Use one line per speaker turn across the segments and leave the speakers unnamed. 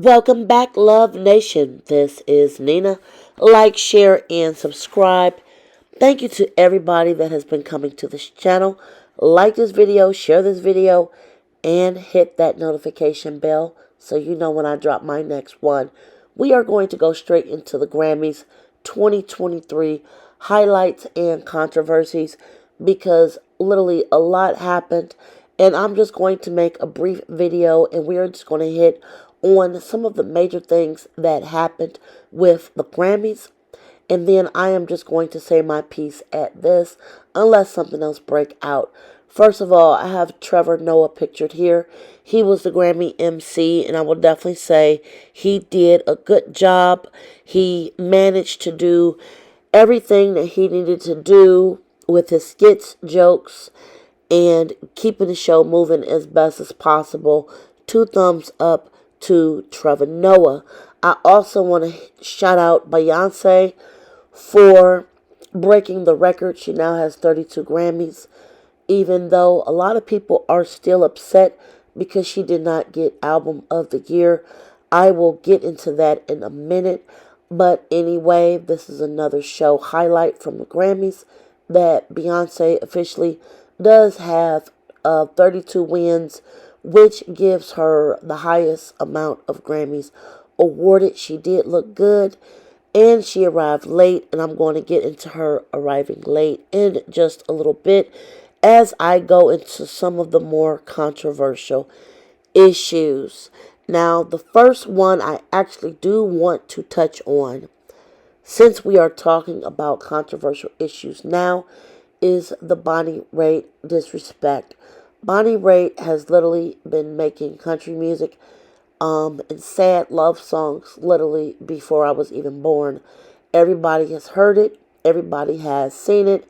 Welcome back, Love Nation. This is Nina. Like, share, and subscribe. Thank you to everybody that has been coming to this channel. Like this video, share this video, and hit that notification bell so you know when I drop my next one. We are going to go straight into the Grammys 2023 highlights and controversies because literally a lot happened, and I'm just going to make a brief video and we're just going to hit on some of the major things that happened with the Grammys, and then I am just going to say my piece at this unless something else break out. First of all, I have Trevor Noah pictured here. He was the Grammy MC, and I will definitely say he did a good job. He managed to do everything that he needed to do with his skits, jokes, and keeping the show moving as best as possible. 2 thumbs up to Trevor Noah. I also want to shout out Beyonce for breaking the record. She now has 32 Grammys, even though a lot of people are still upset because she did not get Album of the Year. I will get into that in a minute. But anyway, this is another show highlight from the Grammys that Beyonce officially does have 32 wins, which gives her the highest amount of Grammys awarded. She did look good, and she arrived late, and I'm going to get into her arriving late in just a little bit as I go into some of the more controversial issues. Now, the first one I actually do want to touch on, since we are talking about controversial issues now, is the Bonnie Raitt disrespect. Bonnie Raitt has literally been making country music and sad love songs literally before I was even born. Everybody has heard it. Everybody has seen it.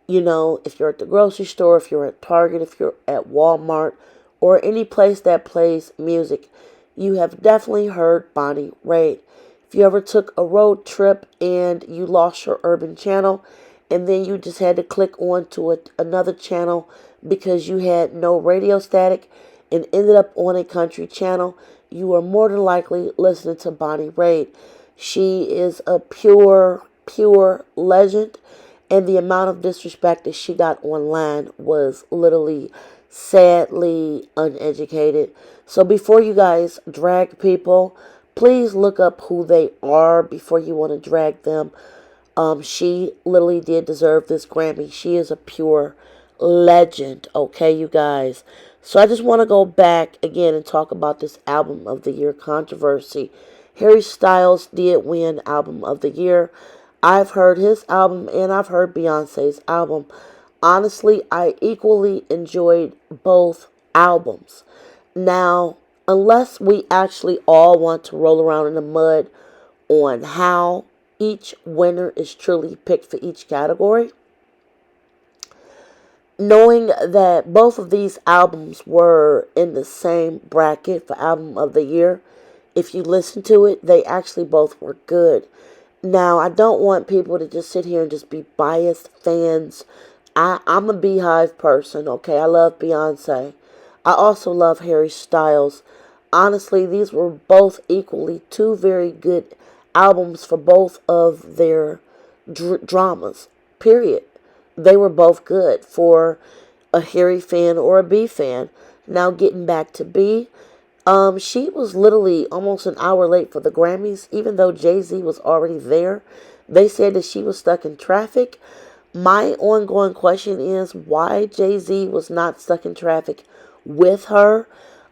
You know, if you're at the grocery store, if you're at Target, if you're at Walmart, or any place that plays music, you have definitely heard Bonnie Raitt. If you ever took a road trip and you lost your urban channel, and then you just had to click on to another channel because you had no radio static and ended up on a country channel, you are more than likely listening to Bonnie Raitt. She is a pure legend, and the amount of disrespect that she got online was literally sadly uneducated. So before you guys drag people, please look up who they are before you want to drag them. She literally did deserve this Grammy. She is a pure legend, okay, you guys. So I just want to go back again and talk about this Album of the Year controversy. Harry Styles did win Album of the Year. I've heard his album and I've heard Beyonce's album. Honestly, I equally enjoyed both albums. Now, unless we actually all want to roll around in the mud on how each winner is truly picked for each category, knowing that both of these albums were in the same bracket for Album of the Year, if you listen to it, they actually both were good. Now, I don't want people to just sit here and just be biased fans. I'm a Beehive person, okay? I love Beyonce. I also love Harry Styles. Honestly, these were both equally 2 very good albums for both of their dramas, period. They were both good for a Harry fan or a B fan. Now getting back to B, she was literally almost an hour late for the Grammys, even though Jay-Z was already there. They said that she was stuck in traffic. My ongoing question is why Jay-Z was not stuck in traffic with her.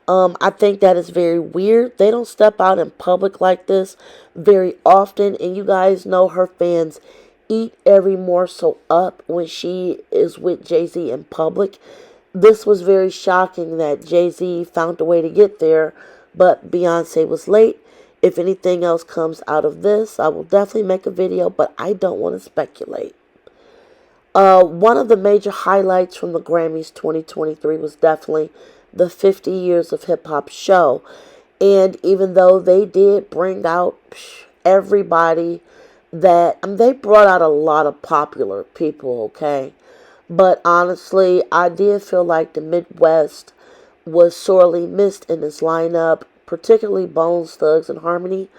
I think that is very weird. They don't step out in public like this very often, and you guys know her fans eat every morsel up when she is with Jay-Z in public. This was very shocking that Jay-Z found a way to get there, but Beyonce was late. If anything else comes out of this, I will definitely make a video, but I don't want to speculate. One of the major highlights from the Grammys 2023 was definitely the 50 Years of Hip Hop show. And even though they did bring out everybody they brought out a lot of popular people, okay? But honestly, I did feel like the Midwest was sorely missed in this lineup. particularly Bones, Thugs, and Harmony.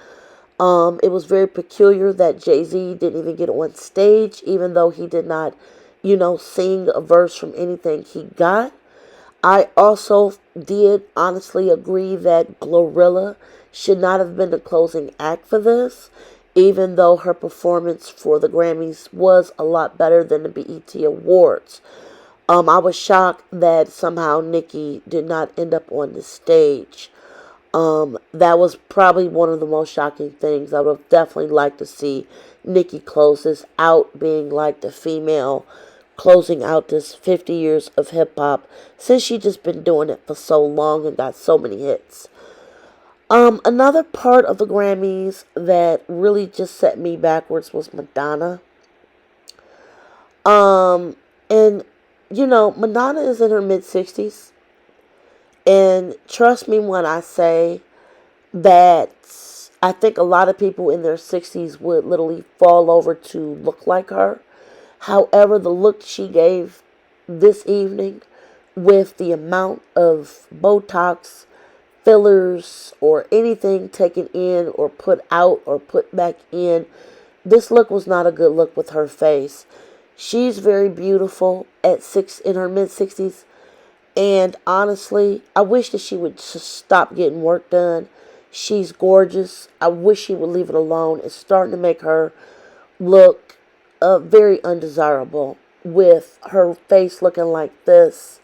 It was very peculiar that Jay-Z didn't even get on stage, even though he did not, sing a verse from anything he got. I also did honestly agree that Glorilla should not have been the closing act for this, even though her performance for the Grammys was a lot better than the BET Awards. I was shocked that somehow Nicki did not end up on the stage. That was probably one of the most shocking things. I would have definitely liked to see Nicki close this out, being like the female closing out this 50 years of hip hop, since she just been doing it for so long and got so many hits. Another part of the Grammys that really just set me backwards was Madonna. And Madonna is in her mid 60s, and trust me when I say that I think a lot of people in their 60s would literally fall over to look like her. However, the look she gave this evening, with the amount of Botox, fillers, or anything taken in or put out or put back in, this look was not a good look with her face. She's very beautiful in her mid 60s, and honestly, I wish that she would just stop getting work done. She's gorgeous. I wish she would leave it alone. It's starting to make her look very undesirable with her face looking like this.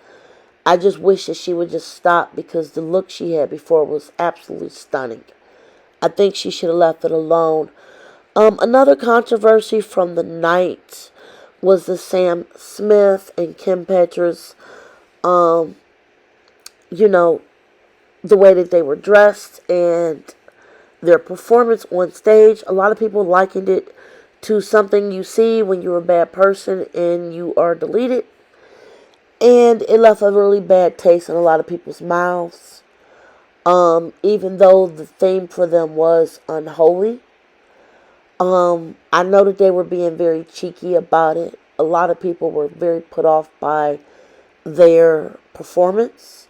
I just wish that she would just stop, because the look she had before was absolutely stunning. I think she should have left it alone. Another controversy from the night was the Sam Smith and Kim Petras, the way that they were dressed and their performance on stage. A lot of people likened it to something you see when you're a bad person and you are deleted. And it left a really bad taste in a lot of people's mouths. Even though the theme for them was unholy. I know that they were being very cheeky about it. A lot of people were very put off by their performance.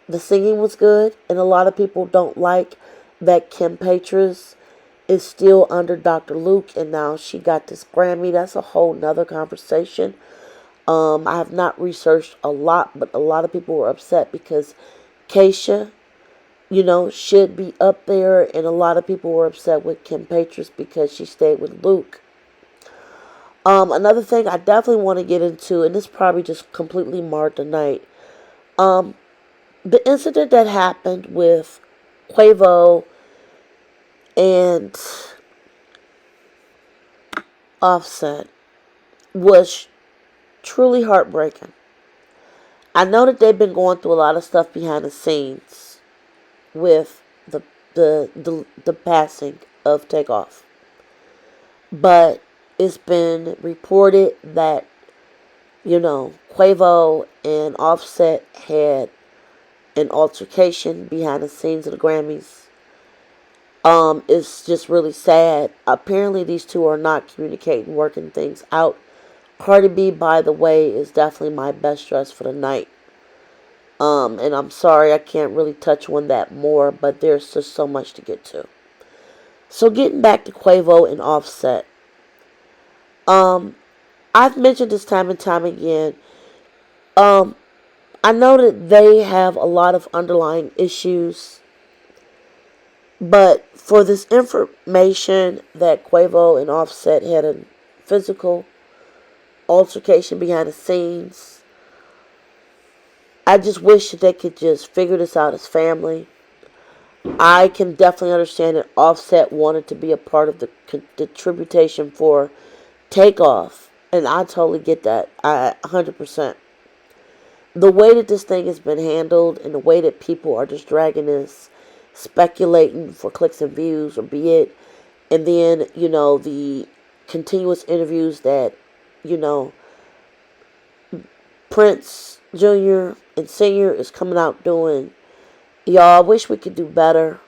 The singing was good, and a lot of people don't like that Kim Petras is still under Dr. Luke, and now she got this Grammy. That's a whole nother conversation. I have not researched a lot, but a lot of people were upset because Keisha, should be up there, and a lot of people were upset with Kim Petras because she stayed with Luke. Another thing I definitely want to get into, and this probably just completely marred the night, the incident that happened with Quavo and Offset was truly heartbreaking. I know that they've been going through a lot of stuff behind the scenes with the passing of Takeoff, but it's been reported that Quavo and Offset had an altercation behind the scenes of the Grammys. It's just really sad. Apparently, these two are not communicating, working things out. Cardi B, by the way, is definitely my best dress for the night. And I'm sorry I can't really touch on that more, but there's just so much to get to. So getting back to Quavo and Offset. I've mentioned this time and time again. I know that they have a lot of underlying issues, but for this information that Quavo and Offset had a physical altercation behind the scenes, I just wish that they could just figure this out as family. I can definitely understand that Offset wanted to be a part of the tributation for Takeoff, and I totally get that. 100%. The way that this thing has been handled, and the way that people are just dragging this, speculating for clicks and views, or be it, and then, the continuous interviews that, Prince Jr. and Senior is coming out doing. Y'all, I wish we could do better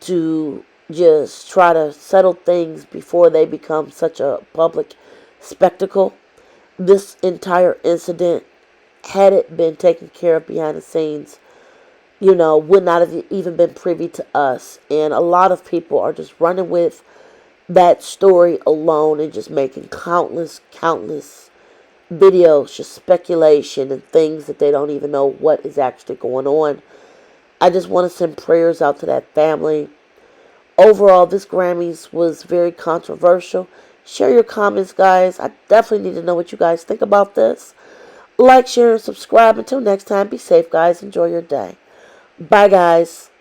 to just try to settle things before they become such a public spectacle. This entire incident, had it been taken care of behind the scenes, would not have even been privy to us. And a lot of people are just running with that story alone and just making countless videos, just speculation and things that they don't even know what is actually going on. I just want to send prayers out to that family. Overall, this Grammys was very controversial. Share your comments, guys. I definitely need to know what you guys think about this. Like, share, and subscribe. Until next time, be safe, guys. Enjoy your day. Bye, guys.